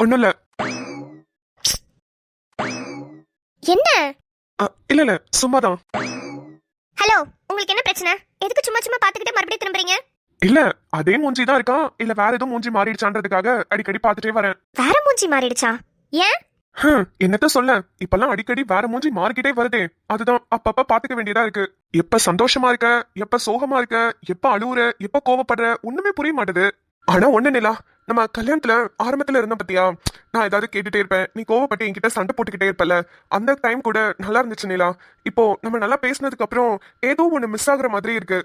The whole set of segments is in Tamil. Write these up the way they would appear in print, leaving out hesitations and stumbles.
ஒண்ணும் இல்ல. என்ன? இல்ல இல்ல, சும்மாதான். ஹலோ, உங்களுக்கு என்ன பிரச்சனை? எதுக்கு சும்மா சும்மா பாத்துக்கிட்டே மறுபடியும் திரும்புறீங்க? இல்ல, அதே மூஞ்சி தான் இருக்கா இல்ல வேற ஏதோ மூஞ்சி மாறிடுச்சான்றதுக்காக அடிக்கடி பாத்துட்டே வரேன். வேற மூஞ்சி மாறிடுச்சா? ஏன்? என்னத்த சொல்ல, இப்பெல்லாம் அடிக்கடி வேற மூஞ்சி மாறிக்கிட்டே வருதே. அதுதான் அப்பப்ப பாத்துக்க வேண்டியதா இருக்கு. எப்ப சந்தோஷமா இருக்க, எப்ப சோகமா இருக்க, எப்ப அழுவுற, எப்ப கோவப்படுற, ஒண்ணுமே புரிய மாட்டுது. ஆனா ஒண்ணு நிலா, நம்ம கல்யாணத்துல ஆரம்பத்துல இருந்த பத்தியா, நான் ஏதாவது கேட்டுட்டே இருப்பேன், நீ கோவப்பட்டு என்கிட்ட சண்டை போட்டுக்கிட்டே இருப்பல. அந்த டைம் கூட நல்லா இருந்துச்சு நிலா. இப்போ நம்ம நல்லா பேசினதுக்கு அப்புறம் ஏதோ ஒண்ணு மிஸ் ஆகுற மாதிரி இருக்கு.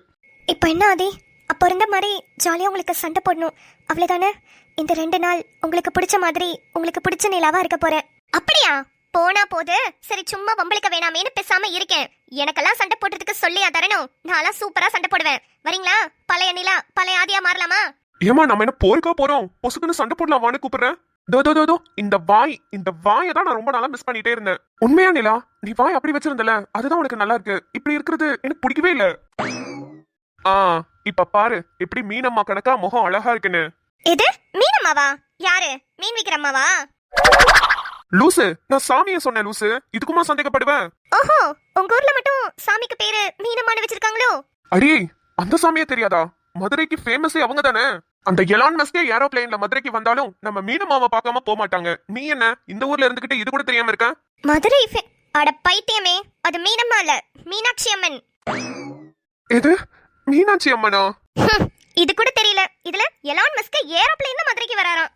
இப்போ என்ன ஆதி? அப்போ இருந்த மாதிரி ஜாலியா உங்களுக்கு சண்டை போடணும், அவ்வளவுதானே? இந்த 2 நாள் உங்களுக்கு பிடிச்ச மாதிரி உங்களுக்கு பிடிச்ச நிலாவா இருக்க போறேன். அப்படியா? போனா போது. சரி, சும்மா வம்பளுக்க வேணாமேன்னு பேசாம இருக்கேன். எனக்கெல்லாம் சண்டை போடுறதுக்கு சொல்லியா தரணும்? நான்லாம் சூப்பரா சண்டை போடுவேன். வரீங்களா? பழைய நிலா பழைய ஆதியா மாறலாமா? ஏமா, நம்ம என்ன போருக்கா போறோம்? பொசுக்குன்னு சண்டை போடலாமான்னு கூப்பிடுறேன். தோ இந்த வாயை தான் நான் ரொம்ப நாளா மிஸ் பண்ணிட்டே இருந்தேன். உண்மையா நிலா, நீ வாய் அப்படி வச்சிருந்தல, அதுதான் உனக்கு நல்லா இருக்கு. இப்படி இருக்கிறது எனக்கு பிடிக்கவே இல்ல. இப்ப பாரு எப்படி மீனம்மா கணக்கா முகம் அழகா இருக்குன்னு. இது மீனம்மாவா? யாரு? மீன் விக்கிறம்மாவா? லூசு, நான் சாமிய சொன்னேன் லூசு. இதுக்குமா சந்தேகப்படுவேன்? ஓஹோ, உங்க ஊர்ல மட்டும் சாமிக்கு பேரு மீனம்மான்னு வச்சிருக்காங்களோ? அடி, அந்த சாமியே தெரியாதா? மதுரைக்கு ஃபேமஸே அவங்க தானே. அந்த எலான் மஸ்கே ஏரோப்ளேன்ல மதுரைக்கு வந்தாலும் நம்ம மீனம்மாவை பார்க்காம போக மாட்டாங்க. நீ என்ன இந்த ஊர்ல இருந்துகிட்டு இது கூட தெரியாம இருக்க? மதுரை அட பைத்தியமே, அது மீனம்மா இல்ல, மீனாட்சி அம்மன். எது? மீனாட்சி அம்மனா? இது கூட தெரியல. இதுல எலான் மஸ்க் ஏரோப்ளேன்ல மதுரைக்கு வராராம்.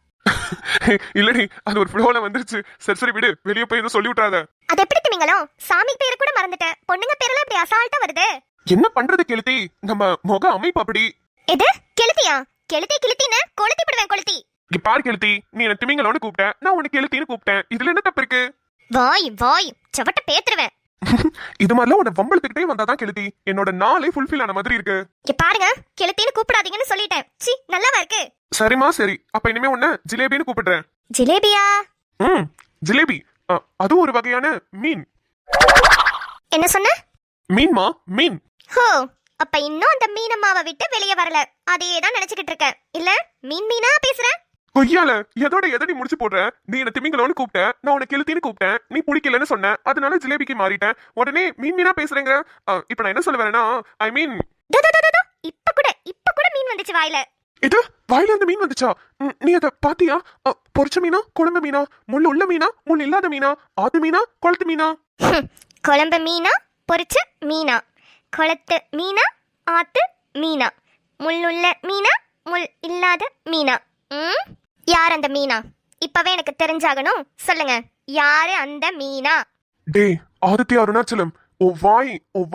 இல்லடி, அது ஒரு ஃப்ளோல வந்துருச்சு. சரி விடு, வெளிய போய் எதுவும் சொல்லி விட்டாத. அது எப்படி திமிங்களோ? சாமி பேரு கூட மறந்துட்டேன். பொண்ணுங்க பேரெல்லாம் இப்படி அசால்ட்டா வருது. என்ன பண்றது கெளுத்தி, நம்ம முக அமைப்பு அப்படி. எது கெளுத்தியா? கெளுத்தின்னு கொளுத்தி விடுவேன், கொளுத்தி. இங்க பாரு கெளுத்தி, நீ என்ன திமிங்களோன்னு கூப்பிட்ட, நான் உனக்கு கெளுத்தின்னு கூப்பிட்டேன். இதுல என்ன தப்பு இருக்கு? வாய் சவட்ட பேத்துருவேன். இது மாதிரிலாம் உன்னை வம்பளத்துக்கிட்டே வந்தாதான் கெளுத்தி என்னோட நாளே ஃபுல்ஃபில் ஆன மாதிரி இருக்கு. இங்க பாருங்க, கெளுத்தின்னு கூப்பிடாதீங்கன்னு சொல்லிட்டேன். சி, நல்லாவா இருக்கு? சரிமா சரி, அப்ப இனிமே உன்னை ஜிலேபின்னு கூப்பிடுறேன். ஜிலேபியா? ஜிலேபி அது ஒரு வகையான மீன். என்ன சொன்ன? மீன்மா, மீன். ஹோ, அப்ப இன்னும் அந்த மீனம்மாவை விட்டு வெளியே வரல. அதேதான் நினைச்சுக்கிட்டு இருக்கேன். இல்ல மீனா பேசுறேன். கொய்யால எதோட எதை நீ முடிச்சு போடுற? நீ என்ன திமிங்களோன்னு கூப்பிட்ட, நான் உனக்கு கெளுத்தின்னு கூப்பிட்டேன். நீ பிடிக்கலன்னு சொன்ன, அதனால ஜிலேபிக்கு மாறிட்டேன். உடனே மீனா பேசுறேங்க. இப்ப நான் என்ன சொல்ல வரேன்னா, ஐ மீன், இப்ப கூட மீன் வந்துச்சு வாயில. இது வாயில இருந்து மீன் வந்துச்சா? நீ அத பாத்தியா? பொரிச்ச மீனா, குழம்பு மீனா, முள் உள்ள மீனா, முள் இல்லாத மீனா, ஆத்து மீனா, குளத்து மீனா? குழம்பு மீனா, பொரிச்ச மீனா, குளத்து மீனா, ஆத்து மீனா, முள்ளுள்ள மீனா, முள் இல்லாத மீனா. யார் அந்த மீனா? இப்பவே எனக்கு தெரிஞ்சாகணும். சொல்லுங்க, யாரு அந்த மீனா? டே ஆதித்யா அருணாச்சலம், ஓ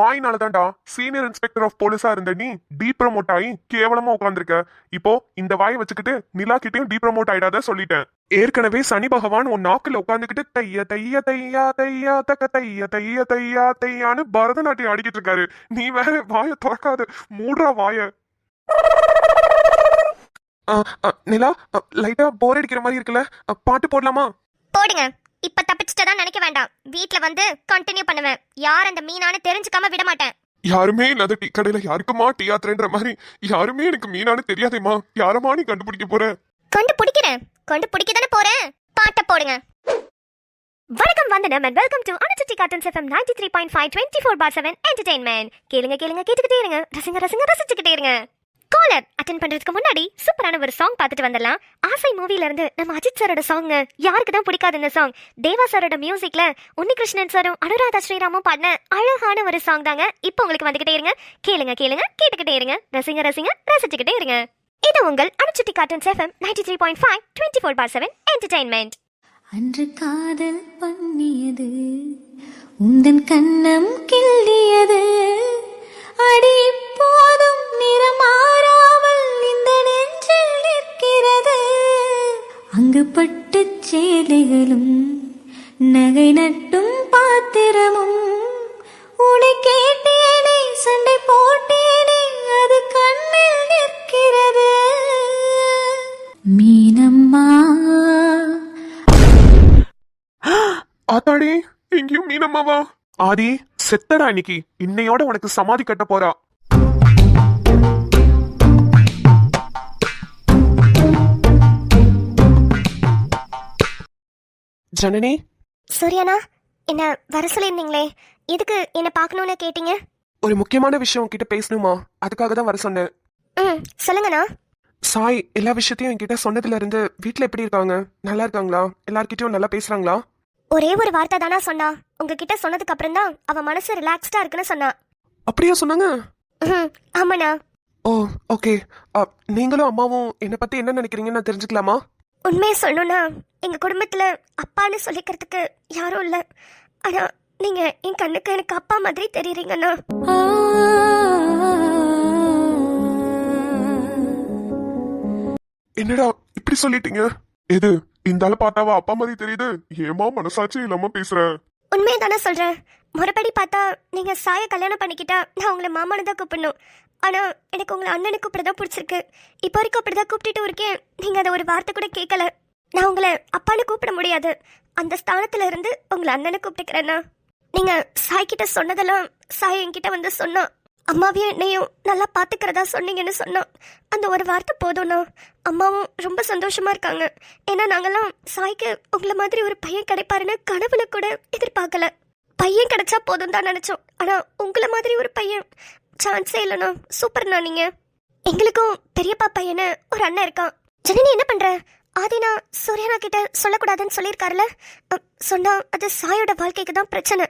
வாய்னாலதான்டா சீனியர் இன்ஸ்பெக்டர் ஆஃப் போலீஸா இருந்த நீ டீப்ரமோட் ஆகி கேவலமா உட்காந்துருக்க. இப்போ இந்த வாயை வச்சுக்கிட்டு நிலா கிட்டையும் டீப்ரமோட் ஆயிடாத சொல்லிட்டேன். ஏற்கனவே சனி பகவான் உன் நாக்குல உட்காந்துக்கிட்டு தைய தைய தையா தையா தக்க தைய தைய தையா தையான்னு பரதநாட்டியம் ஆடிக்கிட்டு இருக்காரு. நீ வேற வாய திறக்காது, மூடுறா வாய. நிலா, லைட்டா போர் அடிக்கிற மாதிரி இருக்குல்ல, பாட்டு போடலாமா? போடுங்க. இப்ப தப்பிச்சுட்டதா நினைக்க வேண்டாம். வீட்ல வந்து கண்டினியூ பண்ணுவேன். யார் அந்த மீனான்னு தெரிஞ்சுக்காம விட மாட்டேன். யாருமே இல்லாத டீ கடையில யாருக்குமா டீ ஆத்துறேன்ற மாதிரி யாருமே எனக்கு மீனான்னு தெரியாதேமா. யாரமா நீ கண்டுபிடிக்க போற? கண்டுபிடிக்கதானே போறேன். பாட்ட போடுங்க. வணக்கம், வந்தனம் and welcome to அனுச்சிட்டி கார்ட்டூன்ஸ் FM 93.5 24/7 என்டர்டெயின்மெண்ட். கேளுங்க கேட்டுக்கிட்டே இருங்க, ரசிச்சுக்கிட்டே இருங்க. காலர் அட்டென்ட் பண்றதுக்கு முன்னாடி சூப்பரான ஒரு சாங் பார்த்துட்டு வந்துடலாம். ஆசை மூவில இருந்து நம்ம அஜித் சாரோட சாங். யாருக்கு தான் பிடிக்காது இந்த சாங்? தேவா சாரோட மியூசிக்ல உன்னிகிருஷ்ணன் சாரும் அனுராதா ஸ்ரீராமும் பாடின அழகான ஒரு சாங் தாங்க. இப்போ உங்களுக்கு வந்துகிட்டே இருங்க. கேளுங்க கேட்டுக்கிட்டே இருங்க, ரசிச்சுக்கிட்டே இருங்க. இது உங்கள் அனுச்சிட்டி கார்ட்டூன்ஸ் FM 93.5 24/7 என்டர்டெயின்மெண்ட். அன்று காதல் பண்ணியது உந்தன் கண்ணம் கிள்ளியது, அடி போதும் நிறமாறாமல் இந்த நெஞ்சில் நிற்கிறது. அங்கு பட்டு சேலைகளும் நகை நட்டும் பாத்திரமும் உன்னை கேட்டேனே, சண்டை போட்டேனே, அது கண்ணில் நிற்கிறது. மீனம்மா ஆத்தாடி, எங்கேயும் மீனம்மாவா? ஆதி செத்தடா இன்னைக்கு. இன்னையோட உனக்கு சமாதி கட்ட போறா. ஜனனி, சூர்யாண்ணா, என்ன வர சொல்லியிருந்தீங்களே, எதுக்கு என்ன பார்க்கணும்னு கேட்டீங்க? ஒரு முக்கியமான விஷயம் உன்கிட்ட பேசணுமா? அதுக்காக தான் வர சொன்னேன். ம், சொல்லுங்கண்ணா. சாய் எல்லா விஷயத்தையும் என்கிட்ட சொன்னதுல இருந்து வீட்ல எப்படி இருக்காங்க? நல்லா இருக்காங்களா? எல்லார்கிட்டயும் நல்லா பேசுறாங்களா? ஒரே ஒரு வார்த்தை தானா சொன்னா. உங்ககிட்ட சொன்னதுக்கு அப்புறம் தான் அவ மனசு ரிலாக்ஸ்டா இருக்குன்னு சொன்னா. அப்படியா சொன்னாங்க? ம், ஆமாண்ணா. ஓ, ஓகே. நீங்களும் அம்மாவும் என்னை பத்தி என்ன நினைக்கிறீங்கன்னு நான் தெரிஞ்சுக்கலாமா? உண்மையை சொல்லணும்னா எங்க குடும்பத்துல அப்பான்னு சொல்லிக்கிறதுக்கு யாரும் இல்ல. ஆனா நீங்க என் கண்ணுக்கு எனக்கு அப்பா மாதிரி தெரியுறீங்கண்ணா. ஆ, என்னடா இப்படி சொல்லிட்டீங்க? எது இந்த ஆளு பார்த்தாவா அப்பா மாதிரி தெரியுது? ஏமா மனசாட்சி இல்லாம பேசுற? உண்மையை தானே சொல்றேன். முறைப்படி பார்த்தா நீங்க சாய கல்யாணம் பண்ணிக்கிட்டா நான் உங்களை மாமானு தான் கூப்பிடணும். ஆனா எனக்கு உங்களை அண்ணனு கூப்பிடதான் பிடிச்சிருக்கு. இப்போ வரைக்கும் அப்படிதான் கூப்பிட்டுட்டு இருக்கேன். நீங்க அதை ஒரு வார்த்தை கூட கேட்கல. நான் உங்களை அப்பான்னு கூப்பிட முடியாது. அந்த ஸ்தானத்துல இருந்து உங்களை அண்ணனு கூப்பிட்டுக்கிறேன்னா. நீங்க சாய் கிட்ட சொன்னதெல்லாம் சாய் என்கிட்ட வந்து சொன்னா. அம்மாவையும் என்னையும் நல்லா பாத்துக்கிறதா சொன்னீங்கன்னு சொன்னா. அந்த ஒரு வார்த்தை போதும்னா அம்மாவும் ரொம்ப சந்தோஷமா இருக்காங்க. ஏன்னா நாங்கெல்லாம் சாய்க்கு உங்களை மாதிரி ஒரு பையன் கிடைப்பாருன்னு கனவுல கூட எதிர்பார்க்கல. பையன் கிடைச்சா போதும் தான் நினைச்சோம். ஆனா உங்களை மாதிரி ஒரு பையன் சான்ஸே இல்லைண்ணா. சூப்பர்ண்ணா நீங்க. எங்களுக்கும் பெரியப்பா பையனு ஒரு அண்ணன் இருக்கான். ஜனனி என்ன பண்ற? ஆதினா சூர்யானா கிட்ட சொல்லக்கூடாதுன்னு சொல்லியிருக்காருல. சொன்னா அது சாயோட வாழ்க்கைக்கு தான் பிரச்சனை.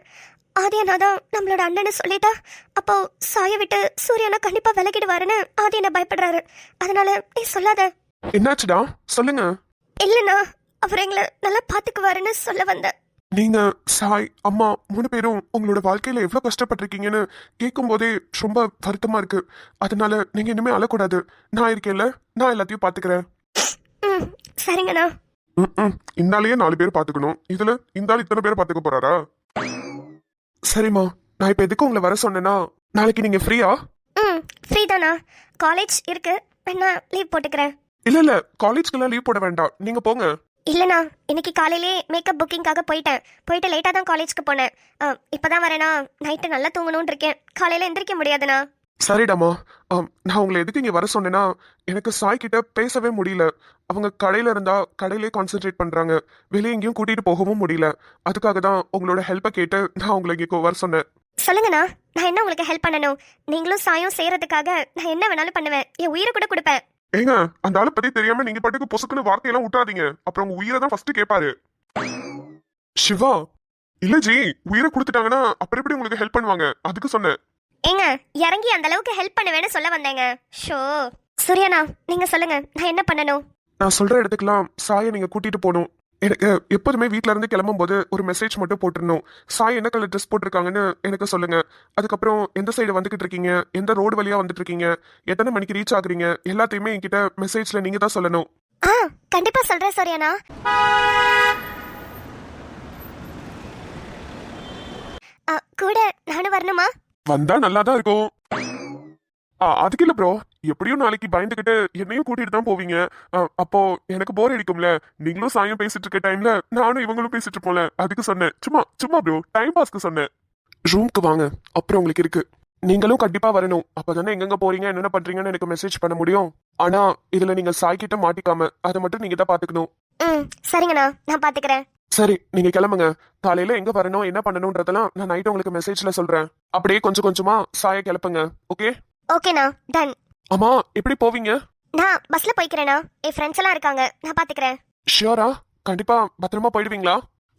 ஆதியனா தான் நம்மளோட அண்ணன்னு சொல்லிட்டா அப்போ சாயை விட்டு சூர்யானா கண்டிப்பா விலகிடுவாருன்னு ஆதியனா பயப்படுறாரு. அதனால நீ சொல்லாத. என்னாச்சுடா சொல்லுங்க. இல்லைண்ணா, அவர் எங்களை நல்லா பாத்துக்குவாருன்னு சொல்ல வந்தேன். நீங்க சாய் அம்மா 3 பேரும் உங்களோட வாழ்க்கையில எவ்வளவு கஷ்டப்பட்டிருக்கீங்கன்னு கேட்கும் போதே ரொம்ப வருத்தமா இருக்கு. அதனால நீங்க இனிமே அழக்கூடாது. நான் இருக்கேன்ல, நான் எல்லாத்தையும் பாத்துக்கிறேன். ம், சரிங்கண்ணா. இந்தாலேயே 4 பேர் பாத்துக்கணும். இதுல இந்த ஆள் இத்தனை பேர் பாத்துக்க போறாரா? சரிம்மா, நான் இப்ப எதுக்கு உங்களை வர சொன்னேன்னா, நாளைக்கு நீங்க ஃப்ரீயா? ம், ஃப்ரீ தானா? காலேஜ் இருக்கு, வேணா லீவ் போட்டுக்கிறேன். இல்ல காலேஜ்க்கெல்லாம் லீவ் போட வேண்டாம், நீங்க போங்க. இல்லைண்ணா, இன்னைக்கு காலையிலே மேக்கப் புக்கிங்காக போயிட்டு லேட்டாக தான் காலேஜ்க்கு போனேன். இப்போதான் வரேண்ணா. நைட்டு நல்லா தூங்கணும்னு இருக்கேன். காலையில் எந்திரிக்க முடியாதுண்ணா. சரிடாமா. நான் உங்களை எதுக்கு இங்க வர சொன்னேன்னா, எனக்கு சாய் கிட்ட பேசவே முடியல. அவங்க கடையில இருந்தா கடையிலே கான்சென்ட்ரேட் பண்றாங்க. வெளியே எங்கேயும் கூட்டிட்டு போகவும் முடியல. அதுக்காக தான் உங்களோட ஹெல்ப்பை கேட்டு நான் உங்களை இங்க வர சொன்னேன். சொல்லுங்கண்ணா, நான் என்ன உங்களுக்கு ஹெல்ப் பண்ணணும்? நீங்களும் சாயும் செய்யறதுக்காக நான் என்ன வேணாலும் பண்ணுவேன். என் உயிரை கூட கொடுப்பேன். ஏங்க, அந்த ஆளை பத்தி தெரியாம நீங்க பாட்டுக்கு பொசுக்குன்னு வார்த்தையெல்லாம் விட்டாதீங்க. அப்புறம் உங்க உயிரை தான் ஃபர்ஸ்ட் கேட்பாரு. சிவா, இல்ல ஜி, உயிரை கொடுத்துட்டாங்கன்னா அப்புறம் எப்படி உங்களுக்கு ஹெல்ப் பண்ணுவாங்க? அதுக்கு சொன்னேன். ஏங்க, இறங்கி அந்த அளவுக்கு ஹெல்ப் பண்ணுவேன்னு சொல்ல வந்தேங்க. ஷோ சூர்யாண்ணா, நீங்க சொல்லுங்க, நான் என்ன பண்ணணும்? நான் சொல்ற இடத்துக்குலாம் சாயை நீங்க கூட்டிட்டு போகணும். எனக்கு எப்போதுமே வீட்ல இருந்து கிளம்பும் போது ஒரு மெசேஜ் மட்டும் போட்டுருணும். சாய் என்ன கலர் ட்ரெஸ் போட்டிருக்காங்கன்னு எனக்கு சொல்லுங்க. அதுக்கப்புறம் எந்த சைடு வந்துகிட்டு இருக்கீங்க, எந்த ரோடு வழியா வந்துட்டு இருக்கீங்க, எத்தனை மணிக்கு ரீச் ஆகுறீங்க, எல்லாத்தையுமே என்கிட்ட மெசேஜ்ல நீங்க தான் சொல்லணும். ஆ, கண்டிப்பா சொல்றேன் சூர்யாண்ணா. கூட நானும் வரணுமா? வந்தா நல்லா தான் இருக்கும். அதுக்கு இல்ல ப்ரோ, எப்படியும் நாளைக்கு பயந்துகிட்டு என்னையும் கூட்டிட்டு தான் போவீங்க. அப்போ எனக்கு போர் அடிக்கும்ல. நீங்களும் சாயம் பேசிட்டு இருக்க டைம்ல நானும் இவங்களும் பேசிட்டு இருப்போம்ல. அதுக்கு சொன்னேன். சும்மா ப்ரோ, டைம் பாஸ்க்கு சொன்னேன். ரூம்க்கு வாங்க, அப்புறம் உங்களுக்கு இருக்கு. நீங்களும் கண்டிப்பா வரணும். அப்பதானே எங்கெங்க போறீங்க என்னென்ன பண்றீங்கன்னு எனக்கு மெசேஜ் பண்ண முடியும். ஆனா இதுல நீங்க சாய் கிட்ட மாட்டிக்காம அதை மட்டும் நீங்க தான் பாத்துக்கணும். ம், சரிங்கண்ணா, நான் பாத்துக்கிறேன். சரி, நீங்க கிளம்புங்க. காலையில எங்க வரணும் என்ன பண்ணணும்ன்றதெல்லாம் நான் நைட் உங்களுக்கு மெசேஜ்ல சொல்றேன். அப்படியே கொஞ்சம் கொஞ்சமா சாய கிளப்புங்க. ஓகே? ஓகேண்ணா, டன். அம்மா, எப்படி போவீங்க? நான் பஸ்ல போய்க்கிறேண்ணா. என் ஃப்ரெண்ட்ஸ் எல்லாம் இருக்காங்க, நான் பாத்துக்கிறேன். ஷியோரா? கண்டிப்பா பத்திரமா போயிடுவீங்களா?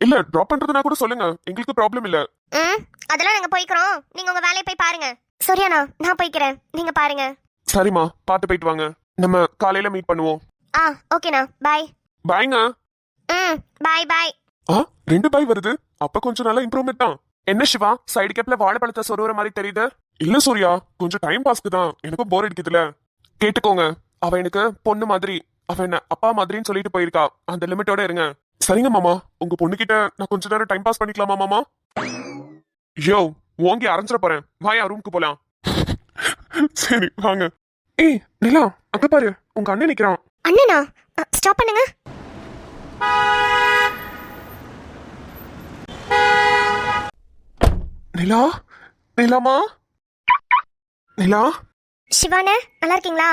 இல்ல டிராப் பண்றதுனா கூட சொல்லுங்க, எங்களுக்கு ப்ராப்ளம் இல்ல. ம், அதெல்லாம் நாங்க போய்க்கிறோம். நீங்க உங்க வேலையை போய் பாருங்க. சூர்யாண்ணா, நான் போய்க்கிறேன், நீங்க பாருங்க. சரிம்மா, பார்த்து போயிட்டு வாங்க. நம்ம காலையில மீட் பண்ணுவோம். ஆ, ஓகேண்ணா, பாய். பாய்ங்க. ம், பாய் பாய். 2 பாய் வருது. அப்ப கொஞ்சம் நல்ல இம்ப்ரூவ்மெண்ட் தான். என்ன சிவா, சைடு கேப்ல வாழைப்பழத்தை சொருகிற மாதிரி தெரியுது? இல்ல சூர்யா, கொஞ்சம் டைம் பாஸ்க்கு தான். எனக்கும் போர் அடிக்குதுல. கேட்டுக்கோங்க, அவ எனக்கு பொண்ணு மாதிரி, அவ என்ன அப்பா மாதிரின்னு சொல்லிட்டு போயிருக்கா. அந்த லிமிட்டோட இருங்க. சரிங்க மாமா, உங்க பொண்ணுகிட்ட நான் கொஞ்ச நேரம் டைம் பாஸ் பண்ணிக்கலாமா மாமா? யோ, ஓங்கி அரைஞ்சிட போறேன். வாயா ரூமுக்கு போலாம். சரி வாங்க. ஏய் நிலா, அங்க பாரு, உங்க அண்ணன் நிக்கிறான். அண்ணனா? ஸ்டாப் பண்ணுங்க. நிலா, நிலாமா, நிலா. சிவானே, நல்லா இருக்கீங்களா?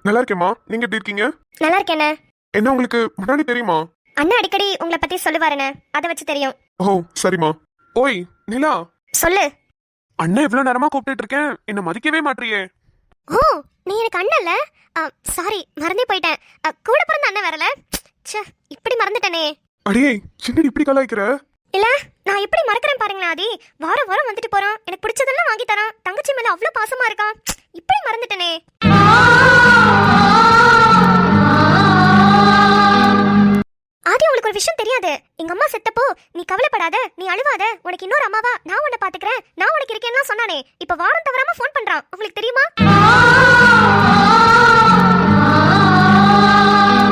நல்லா இருக்கேம்மா. நீங்க எப்படி இருக்கீங்க? நல்லா இருக்கேனே. என்ன உங்களுக்கு முன்னாடி தெரியுமா? அண்ணா அடிக்கடி உங்களை பத்தி சொல்லுவாருண்ணே, அதை வச்சு தெரியும். ஓ சரிம்மா. ஓய் நிலா, சொல்லு. அண்ணன் இவ்வளவு நேரமா கூப்பிட்டு இருக்கேன், என்ன மதிக்கவே மாட்டியே. ஓ, நீ எனக்கு அண்ணன் இல்ல? சாரி, மறந்தே போயிட்டேன். கூட பிறந்த அண்ணன் வரல. ச்சே, இப்படி மறந்துட்டனே. அடியே சின்னடி இப்படி கலாய்க்கிற? இல்ல, நான் எப்படி மறக்கிறேன் பாருங்களேன் ஆதி. வாரம் வாரம் வந்துட்டு போறான், எனக்கு பிடிச்சதெல்லாம் வாங்கி தரான், தங்கச்சி மேல அவ்வளவு பாசமா இருக்கான். இப்படி மறந்துட்டனே. ஆதி, உங்களுக்கு ஒரு விஷயம் தெரியாது. எங்க அம்மா செத்தப்போ நீ கவலைப்படாத, நீ அழுவாத, உனக்கு இன்னொரு அம்மாவா நான் உன்னை பாத்துக்கிறேன், நான் உனக்கு இருக்கேன்னு சொன்னானே. இப்ப வாரம் தவறாம ஃபோன் பண்றான். உங்களுக்கு தெரியுமா?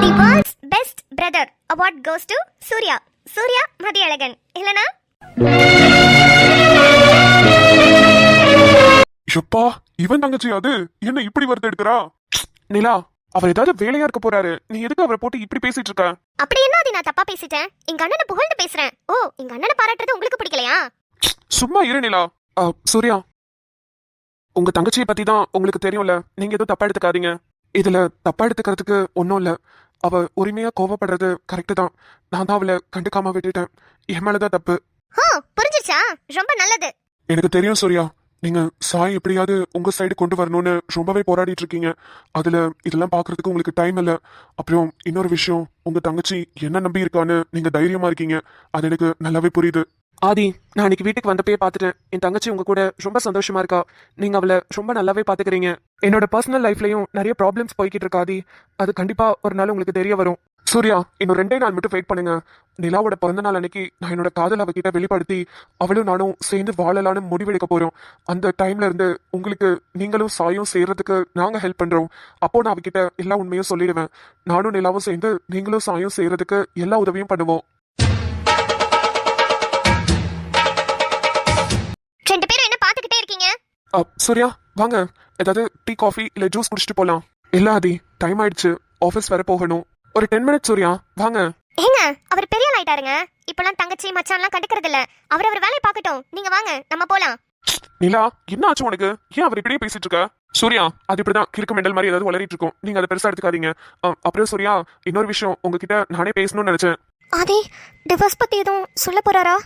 The world's best brother award goes to Surya. Surya Mathiyazhagan இல்லனா? எப்பா, இவன் தங்கச்சி அது என்ன இப்படி வருது எடுக்கிறா? நிலா, அவர் ஏதாவது வேலையா இருக்க போறாரு, நீ எதுக்கு அவரை போட்டு இப்படி பேசிட்டு இருக்க? அப்படி என்ன அது, நான் தப்பா பேசிட்டேன்? எங்க அண்ணனை புகழ்ந்து பேசுறேன். ஓ, எங்க அண்ணனை பாராட்டுறது உங்களுக்கு பிடிக்கலையா? சும்மா இரு நிலா. சூர்யா, உங்க தங்கச்சியை பத்தி தான் உங்களுக்கு தெரியும்ல, நீங்க எதுவும் தப்பா எடுத்துக்காதீங்க. இதுல தப்பா எடுத்துக்கிறதுக்கு ஒன்றும் இல்ல. அவ உரிமையா கோவப்படுறது கரெக்டு தான். நான் தான் அவளை கண்டுக்காம விட்டுட்டேன். என் மேலதான் தப்பு. ஓ, புரிஞ்சிருச்சா? ரொம்ப நல்லது. எனக்கு தெரியும் சூர்யா, நீங்க சாய் எப்படியாவது உங்க சைடு கொண்டு வரணும்னு ரொம்பவே போராடிட்டு இருக்கீங்க. அதுல இதெல்லாம் பாக்குறதுக்கு உங்களுக்கு டைம் இல்ல. அப்புறம் இன்னொரு விஷயம், உங்க தங்கச்சி என்ன நம்பி இருக்கான்னு நீங்க தைரியமா இருக்கீங்க, அது எனக்கு நல்லாவே புரியுது. ஆதி, நான் அன்னைக்கு வீட்டுக்கு வந்தப்பே பார்த்துட்டேன், என் தங்கச்சி உங்க கூட ரொம்ப சந்தோஷமா இருக்கா. நீங்க அவளை ரொம்ப நல்லாவே பாத்துக்கிறீங்க. என்னோட பர்சனல் லைஃப்லயும் நிறைய ப்ராப்ளம்ஸ் போய்கிட்டு இருக்கா ஆதி. அது கண்டிப்பா ஒரு நாள் உங்களுக்கு தெரிய வரும். சூர்யா, இன்னும் 2 நாள் மட்டும் வெயிட் பண்ணுங்க. நிலாவோட பிறந்த நாள் அன்னைக்கு நான் என்னோட காதல் அவகிட்ட வெளிப்படுத்தி அவளும் நானும் சேர்ந்து வாழலான்னு முடிவெடுக்க போறோம். அந்த டைம்ல இருந்து உங்களுக்கு நீங்களும் சாயும் சேர்றதுக்கு நாங்க ஹெல்ப் பண்றோம். அப்போ நான் அவகிட்ட எல்லா உண்மையும் சொல்லிடுவேன். நானும் நிலாவும் சேர்ந்து நீங்களும் சாயும் சேர்றதுக்கு எல்லா உதவியும் பண்ணுவோம். 2 பேரும் என்ன பாத்துக்கிட்டே இருக்கீங்க? சூர்யா, வாங்க, ஏதாவது டீ காஃபி இல்ல ஜூஸ் குடிச்சிட்டு போலாம். இல்ல ஆதி, டைம் ஆயிடுச்சு, ஆபீஸ் வர போகணும். ஒரு 10 மினிட்ஸ் சூர்யா, வாங்க. ஏங்க, அவர் பெரிய ஆள் ஆயிட்டாருங்க. இப்பெல்லாம் தங்கச்சி மச்சான்லாம் கண்டுக்கிறது இல்ல. அவர் வேலையை பார்க்கட்டும். நீங்க வாங்க, நம்ம போலாம். நிலா, என்ன ஆச்சு உனக்கு? ஏன் அவர் இப்படியே பேசிட்டு இருக்க? சூர்யா, அது இப்படிதான் கிறுக்கு மெண்டல் மாதிரி ஏதாவது வளரிட்டு இருக்கும். நீங்க அதை பெருசா எடுத்துக்காதீங்க. அப்புறம் சூர்யா, இன்னொரு விஷயம் உங்ககிட்ட நானே பேசணும்னு நினைச்சேன். ஆதி, டிவோர்ஸ் பத்தி எதுவும் சொல்ல போறாரா?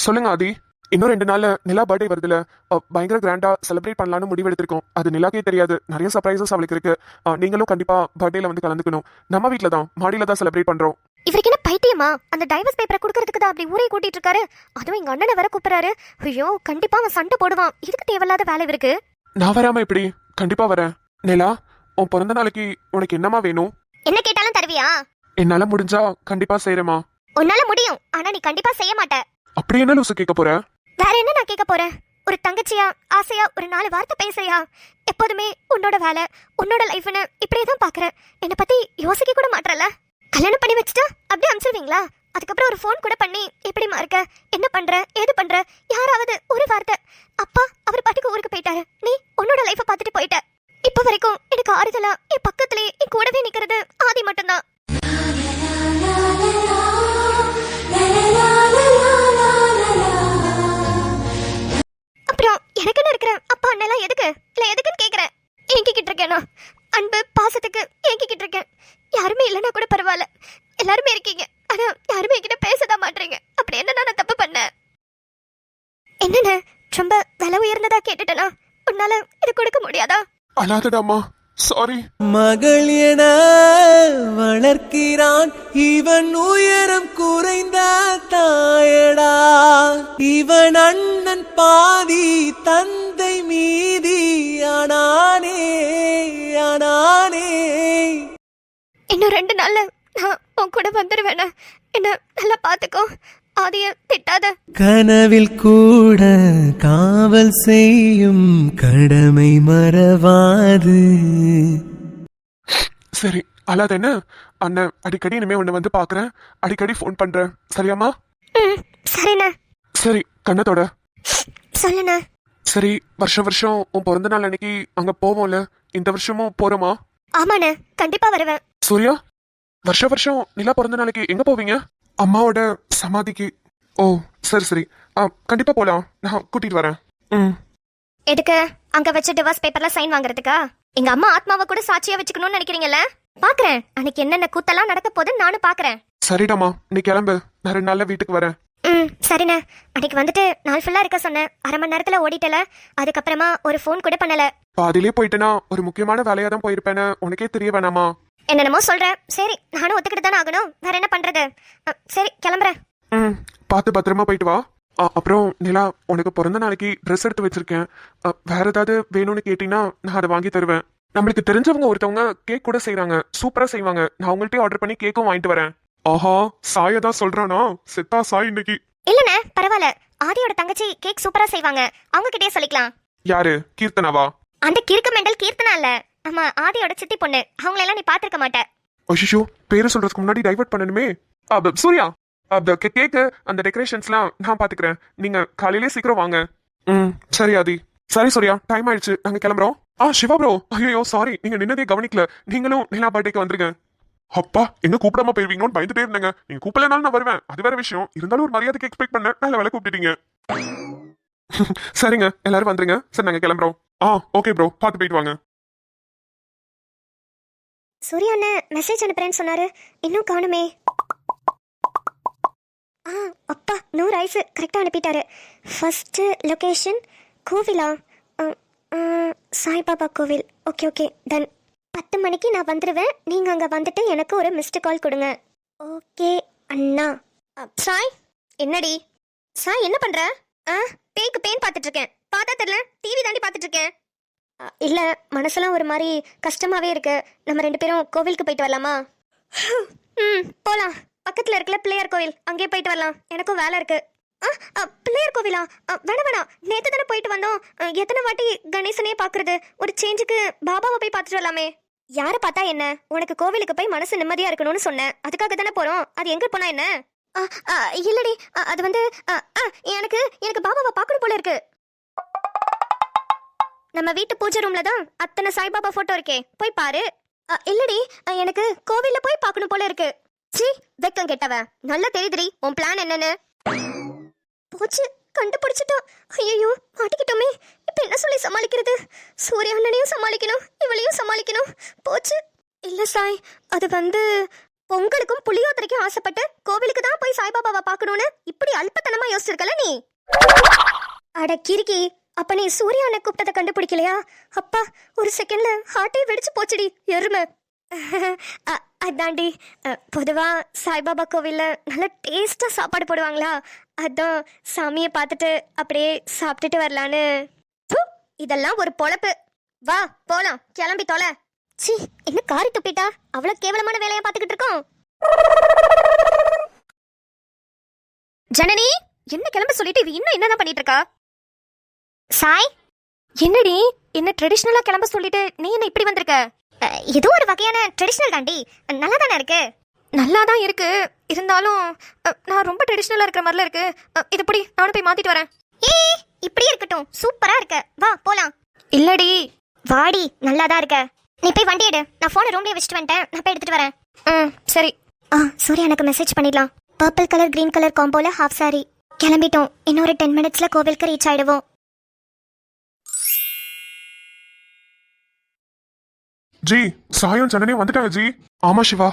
சொல்லுங்க ஆதி. இன்னும் 2 நாள்ல நிலா பர்த்டே வருதுல, பயங்கர கிராண்டா செலிப்ரேட் பண்ணலாம்னு முடிவெடுத்திருக்கோம். அது நிலாக்கே தெரியாது, நிறைய சர்ப்ரைசஸ் அவளுக்கு இருக்கு. நீங்களும் கண்டிப்பா பர்த்டேல வந்து கலந்துக்கணும். நம்ம வீட்ல தான், மாடியில தான் செலிப்ரேட் பண்றோம். இவருக்கு என்ன பைத்தியமா? அந்த டைவர்ஸ் பேப்பரை குடுக்கறதுக்கு தான் அப்படி ஊரே கூட்டிட்டு இருக்காரு. அதுவும் எங்க அண்ணனை வேற கூப்பிடுறாரு. ஐயோ, கண்டிப்பா அவன் சண்டை போடுவான். இதுக்கு தேவையில்லாத வேலை இருக்கு. நான் வராம எப்படி? கண்டிப்பா வரேன். நிலா, உன் பிறந்த நாளைக்கு உனக்கு என்னமா வேணும்? என்ன கேட்டாலும் தருவியா? என்னால முடிஞ்சா கண்டிப்பா செய்யறேமா. உன்னால முடியும், ஆனா நீ கண்டிப்பா செய்ய மாட்ட. அப்படி என்ன லூசு கேட்க போற? வேற என்ன நான் கேட்க போறேன்? ஒரு தங்கச்சியா ஆசையா ஒரு 4 வார்த்தை பேசுறியா? எப்போதுமே உன்னோட வேலை, உன்னோட லைஃப்னு இப்படியே தான் பாக்குறேன். என்னை பத்தி யோசிக்க கூட மாட்டறல. கல்யாணம் பண்ணி வச்சுட்டா அப்படியே அனுப்பிச்சிருவீங்களா? அதுக்கப்புறம் ஒரு ஃபோன் கூட பண்ணி எப்படிமா இருக்க, என்ன பண்ற, ஏது பண்ற, யாராவது ஒரு வார்த்தை. அப்பா அவர் பாட்டுக்கு ஊருக்கு போயிட்டாரு, நீ உன்னோட லைஃபை பார்த்துட்டு போயிட்ட. இப்ப வரைக்கும் எனக்கு ஆறுதலா என் பக்கத்திலே என் கூடவே நிக்கிறது ஆதி மட்டும்தான். அப்புறம் எனக்கு என்ன இருக்கிற அப்பா அண்ணெல்லாம் எதுக்கு? இல்ல எதுக்குன்னு கேக்குறேன். ஏங்கிக்கிட்டு இருக்கேனா? அன்பு பாசத்துக்கு ஏங்கிக்கிட்டு இருக்கேன். யாருமே இல்லைன்னா கூட பரவாயில்ல, எல்லாருமே இருக்கீங்க. ஆனா யாருமே என்கிட்ட பேசதான் மாட்டீங்க. அப்படி என்ன நான் தப்பு பண்ணேன்? என்னன்னு ரொம்ப விலை உயர்ந்ததா கேட்டுட்டேனா? உன்னால இது கொடுக்க முடியாதா? அழாதடாமா, சாரி. மகள் என வளர்க்கிறான் இவன் உயரம் குறைந்த தாயடா. இவன் அண்ணன் பாதி தந்தை மீதி ஆனானே ஆனானே. இன்னும் 2 நாள்ல நான் உன் கூட வந்துடுவேன. என்ன நல்லா பாத்துக்கோ, ஆதிய திட்டாத. கனவில் கூட காவல் செய்யும் கடமை மறவாது. சரி, அழாத என்ன. அண்ணன் அடிக்கடி இனிமே உன்னை வந்து பாக்குறேன், அடிக்கடி ஃபோன் பண்றேன். சரியாமா? சரிண்ணா. சரி, கண்ணத்தோட சொல்லுண்ணா. சரி, வருஷம் உன் பிறந்த நாள் அன்னைக்கு அங்க போவோம்ல, இந்த வருஷமும் போறோமா? ஆமாண்ணே, கண்டிப்பா வருவேன். சூர்யா, வருஷம் நிலா பிறந்த நாளைக்கு எங்க போவீங்க? அம்மாவோட சமாதிக்கு. ஓ சரி சரி, கண்டிப்பா போலாம், நான் கூட்டிட்டு வரேன். எதுக்கு? அங்க வச்ச டிவோர்ஸ் பேப்பர்ல சைன் வாங்குறதுக்கா? எங்க அம்மா ஆத்மாவை கூட சாட்சியா வச்சுக்கணும்னு நினைக்கிறீங்கல்ல? பாக்குறேன் அன்னைக்கு என்னென்ன கூத்தெல்லாம் நடக்க போகுதுன்னு நானும் பாக்குறேன். சரிடாமா, நீ கிளம்பு. நான் 2 நாள்ல வீட்டுக்கு வரேன். ம் சரிண்ணே. அன்னைக்கு வந்துட்டு நாள் ஃபுல்லா இருக்க சொன்னேன், அரை மணி நேரத்துல ஓடிட்டல. அதுக்கப்புறமா ஒரு ஃபோன் கூட பண்ணல. பாதிலே போயிட்டேனா ஒரு முக்கியமான வேலையா தான் போயிருப்பேன்னு உனக்கே தெரிய வேணாமா? என்னென்னமோ சொல்றேன். சரி, நானும் ஒத்துக்கிட்டு தானே ஆகணும், வேற என்ன பண்றது. சரி கிளம்புறேன். ம், பார்த்து பத்திரமா போயிட்டு வா. அப்புறம் நிலா, உனக்கு பிறந்த நாளைக்கு ட்ரெஸ் எடுத்து வச்சிருக்கேன். வேற ஏதாவது வேணும்னு கேட்டீங்கன்னா நான் அதை வாங்கி தருவேன். நம்மளுக்கு தெரிஞ்சவங்க ஒருத்தவங்க கேக் கூட செய்றாங்க, சூப்பரா செய்வாங்க. நான் அவங்கள்ட்டே ஆர்டர் பண்ணி கேக்கும் வாங்கிட்டு வரேன். ஆஹா, சாயதான் சொல்றானா? செத்தா சாய் இன்னைக்கு. இல்லண்ணே பரவாயில்ல, ஆதியோட தங்கச்சி கேக் சூப்பரா செய்வாங்க, அவங்க கிட்டே சொல்லிக்கலாம். யாரு? கீர்த்தனாவா? அந்த கிறுக்கு மெண்டல் கீர்த்தனா இல்ல, ஆமா ஆதியோட சித்தி பொண்ணு. அவங்களெல்லாம் நீ பாத்திருக்க மாட்ட. அஷிஷோ, பேரு சொல்றதுக்கு முன்னாடி டைவர்ட் பண்ணணுமே. சூர்யா, கேக்கு அந்த டெக்கரேஷன்ஸ்லாம் நான் பாத்துக்கிறேன். நீங்க காலையிலே சீக்கிரம் வாங்க. ம் சரி ஆதி. சரி சூர்யா, டைம் ஆயிடுச்சு, நாங்க கிளம்புறோம். சிவா ப்ரோ, ஐயோ சாரி, நீங்க நின்னதே கவனிக்கல. நீங்களும் நிலா பர்த்டேக்கு வந்துருங்க. அப்பா, எங்க கூப்பிடாம போயிருவீங்களோன்னு பயந்துட்டே இருந்தேங்க. நீங்க கூப்பிடலனாலும் நான் வருவேன், அது வேற விஷயம். இருந்தாலும் ஒரு மரியாதைக்கு எக்ஸ்பெக்ட் பண்ண நல்ல வேலை கூப்பிட்டீங்க. சரிங்க, எல்லாரும் வந்துருங்க. சரி நாங்க கிளம்புறோம். ஓகே ப்ரோ, பார்த்து போயிட்டு வாங்க. சூர்யா அண்ணன் மெசேஜ் அனுப்புறேன்னு சொன்னாரு, இன்னும் காணுமே. அப்பா 100 ஐஸ் கரெக்டாக அனுப்பிட்டாரு. ஃபர்ஸ்ட் லொகேஷன் கோவிலா? சாய்பாபா கோவில். Okay okay done. 10 மணிக்கு நான் வந்துடுவேன், நீங்கள் அங்கே வந்துட்டு எனக்கு ஒரு மிஸ்டு கால் கொடுங்க. ஓகே அண்ணா. சாய் என்னடி? சாய் என்ன பண்ணுற? பேய்க்கு பேன் பார்த்துட்டு இருக்கேன். பார்த்தா தெரியல, டிவி தாண்டி பார்த்துட்டு இருக்கேன். இல்லை, மனசெல்லாம் ஒரு மாதிரி கஷ்டமாகவே இருக்கு. நம்ம 2 பேரும் கோவிலுக்கு போயிட்டு வரலாமா? ம் போகலாம். பக்கத்தில் இருக்கல பிள்ளையார் கோவில், அங்கேயே போயிட்டு வரலாம். எனக்கும் வேலை இருக்கு. பிள்ளையார் கோவிலா? வேணாம் வேணாம், நேற்று தானே போயிட்டு வந்தோம். எத்தனை வாட்டி கணேசனே பார்க்கறது? ஒரு சேஞ்சுக்கு பாபாவை போய் பார்த்துட்டு வரலாமே. யாரை பார்த்தா என்ன? உனக்கு கோவிலுக்கு போய் மனசு நிம்மதியாக இருக்கணும்னு சொன்னேன், அதுக்காக தானே போகிறோம். அது எங்கே போனா என்ன? இல்லடி, அது வந்து எனக்கு எனக்கு பாபாவை பார்க்கணும் போல இருக்கு. நம்ம வீட்டு பூஜை ரூம்ல தான் அத்தனை சாய்பாபா போட்டோ இருக்கே, போய் பாரு. இல்லடி, எனக்கு கோவில்ல போய் பார்க்கணும் போல இருக்கு. சீ, வெக்கம் கெட்டவ. நல்லா தெரியுதுடி உன் பிளான் என்னன்னு. போச்சு, கண்டுபிடிச்சிட்டோம். ஐயோ மாட்டிக்கிட்டோமே. இப்ப என்ன சொல்லி சமாளிக்கிறது? சூர்யா அண்ணனையும் சமாளிக்கணும், இவளையும் சமாளிக்கணும். போச்சு. இல்ல சாய், அது வந்து பொங்கலுக்கும் புளியோதரைக்கும் ஆசைப்பட்டு கோவிலுக்கு தான் போய் சாய்பாபாவை பார்க்கணும்னு இப்படி அல்பத்தனமா யோசிச்சிருக்கல நீ. அட கிறுக்கி, அப்ப நீ சூர்யா அண்ணன் கூப்பிட்டதை கண்டுபிடிக்கலையா? அப்பா, ஒரு செகண்ட்ல ஹார்ட்டே வெடிச்சு போச்சுடி எருமை. அதாண்டி, பொதுவா சாய்பாபா கோவில்ல நல்ல டேஸ்டா சாப்பாடு போடுவாங்களா, அதான் சாமியை பார்த்துட்டு அப்படியே சாப்பிட்டுட்டு வரலான்னு. இதெல்லாம் ஒரு பொழப்பு. வா போலாம், கிளம்பி தொலை. சி, என்ன காரி துப்பிட்டா? அவ்வளவு கேவலமான வேலையா பார்த்துக்கிட்டு இருக்கோம். ஜனனி, என்ன கிளம்ப சொல்லிட்டு இவ இன்னும் என்னதான் பண்ணிட்டு இருக்கா? சாய், என்னடி என்ன ட்ரெடிஷ்னலா கிளம்ப சொல்லிட்டு நீ என்ன இப்படி வந்திருக்க? ஏதோ ஒரு வகையான ட்ரெடிஷ்னல் தாண்டி, நல்லா தானே இருக்கு. நல்லா தான் இருக்கு, இருந்தாலும் நான் ரொம்ப ட்ரெடிஷ்னலா இருக்கிற மாதிரில இருக்கு. இது இப்படி நானும் போய் மாத்திட்டு வரேன். இப்படி இருக்கட்டும், சூப்பரா இருக்க, வா போலாம். இல்லடி, வாடி, நல்லா தான் இருக்க. நீ போய் வண்டி எடு, நான் போனை ரூம்லயே வச்சுட்டு வந்துட்டேன், நான் போய் எடுத்துட்டு வரேன். சரி. சூர்யா எனக்கு மெசேஜ் பண்ணிடலாம். பர்பிள் கலர் கிரீன் கலர் காம்போல ஹாஃப் சாரி. கிளம்பிட்டோம், இன்னொரு 10 மினிட்ஸ்ல கோவிலுக்கு ரீச் ஆயிடுவோம். ஜி, சாயும் ஜனனியும் வந்துட்டாங்க ஜி. ஆமா சிவா.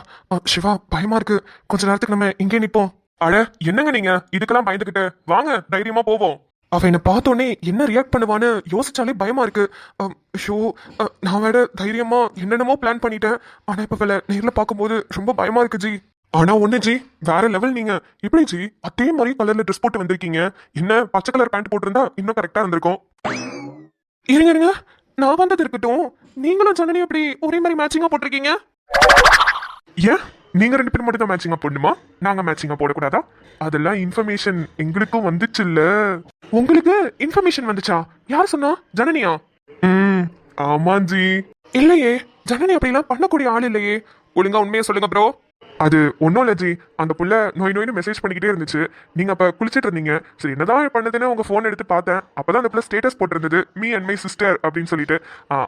சிவா, பயமா இருக்கு, கொஞ்ச நேரத்துக்கு நம்ம இங்கே நிப்போம். அட என்னங்க நீங்க இதுக்கெல்லாம் பயந்துகிட்டு? வாங்க தைரியமா போவோம். அவ என்ன பார்த்தோன்னே என்ன ரியாக்ட் பண்ணுவான்னு யோசிச்சாலே பயமா இருக்கு. ஷோ, நான் வேற தைரியமா என்னென்னமோ பிளான் பண்ணிட்டேன். ஆனா இப்ப வேலை நேர்ல பார்க்கும்போது ரொம்ப பயமா இருக்கு ஜி. ஆனா ஒண்ணு ஜி, வேற லெவல் நீங்க. எப்படி ஜி அதே மாதிரி கலர்ல ட்ரெஸ் போட்டு வந்திருக்கீங்க? என்ன பச்சை கலர் பேண்ட் போட்டிருந்தா இன்னும் கரெக்டா இருந்திருக்கும். இருங்க இருங்க, நான் வந்தது இருக்கட்டும், நீங்களும் ஜனனி அப்படி ஒரே மாதிரி மேட்சிங்கா போட்டிருக்கீங்க. ஏன் நீங்க 2 பேரும் மட்டும் தான் மேட்சிங்கா போடணுமா? நாங்க மேட்சிங்கா போடக்கூடாதா? அதெல்லாம் இன்ஃபர்மேஷன் எங்களுக்கும் வந்துச்சு இல்ல. உங்களுக்கு இன்ஃபர்மேஷன் வந்துச்சா? யார் சொன்னா? ஜனனியா? ஆமா ஜி. இல்லையே, ஜனனி அப்படிலாம் பண்ணக்கூடிய ஆள் இல்லையே. ஒழுங்கா உண்மையை சொல்லுங்க ப்ரோ. அது ஒன்றும் இல்லை ஜி, அந்த புள்ள நோய்னு மெசேஜ் பண்ணிக்கிட்டே இருந்துச்சு. நீங்கள் அப்போ குளிச்சுட்டு இருந்தீங்க. சரி என்னதான் பண்ணுதுன்னு உங்கள் ஃபோன் எடுத்து பார்த்தேன். அப்போ தான் அந்த புள்ள ஸ்டேட்டஸ் போட்டிருந்தது, மீ அண்ட் மை சிஸ்டர் அப்படின்னு சொல்லிட்டு.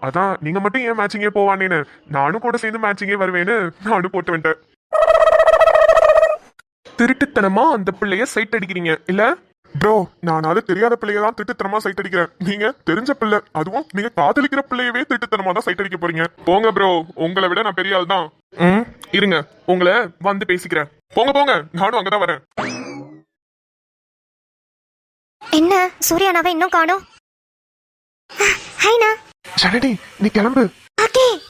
அதான் நீங்கள் மட்டும் ஏன் மேட்சிங்கே போவானேன்னு நானும் கூட சேர்ந்து மேட்சிங்கே வருவேன்னு நானும் போட்டு வந்துட்டேன். திருட்டுத்தனமா அந்த பிள்ளைய சைட் அடிக்கிறீங்க இல்ல ப்ரோ? நான் அது தெரியாத பிள்ளைய தான் திருட்டுத்தனமா சைட் அடிக்கிறேன். நீங்க தெரிஞ்ச பிள்ளை, அதுவும் நீங்க காதலிக்கிற பிள்ளையவே திருட்டுத்தனமா தான் சைட் அடிக்க போறீங்க. போங்க ப்ரோ, உங்களை விட நான் பெரிய ஆள் தான். இருங்க, உங்களை வந்து பேசிக்கிறேன். போங்க போங்க, நானும் அங்கதான் வரேன். என்ன சூர்யானாவை இன்னும் காணோம்? ஹைனா. ஜனனி, நீ கிளம்பு. ஓகே.